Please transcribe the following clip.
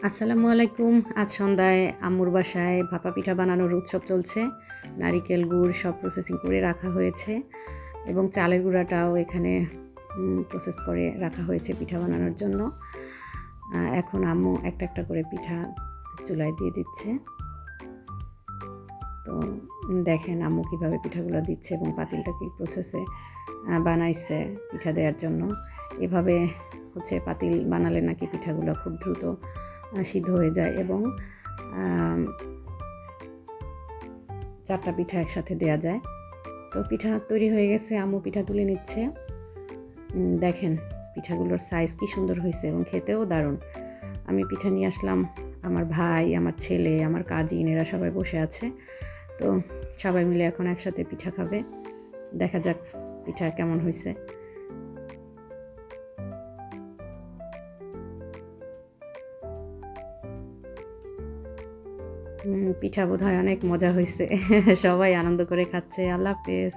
আসসালামু আলাইকুম। আজ সন্ধ্যায় আম্মুর বাসায় ভাপা পিঠা বানানোর উৎসব চলছে। নারিকেল, গুড় সব প্রসেসিং করে রাখা হয়েছে এবং চালের গুঁড়াটাও এখানে প্রসেস করে রাখা হয়েছে পিঠা বানানোর জন্য। এখন আম্মু একটা একটা করে পিঠা চুলায় দিয়ে দিচ্ছে। তো দেখেন আম্মু কীভাবে পিঠাগুলো দিচ্ছে এবং পাতিলটা কী প্রসেসে বানাইছে পিঠা দেওয়ার জন্য। এভাবে হচ্ছে পাতিল বানালে নাকি পিঠাগুলো খুব দ্রুত সিদ্ধ হয়ে যায় এবং 4টা পিঠা একসাথে দেয়া যায়। তো পিঠা তৈরি হয়ে গেছে, আম্মু পিঠা তুলে নিচ্ছে। দেখেন পিঠাগুলোর সাইজ কি সুন্দর হয়েছে এবং খেতেও দারুণ। আমি পিঠা নিয়ে আসলাম, আমার ভাই, আমার ছেলে, আমার কাজিন এরা সবাই বসে আছে। তো সবাই মিলে এখন একসাথে পিঠা খাবে। দেখা যাক পিঠা কেমন হয়েছে। পিঠা বোধহয় অনেক মজা হয়েছে। সবাই আনন্দ করে খাচ্ছে। আল্লাহ হাফেজ।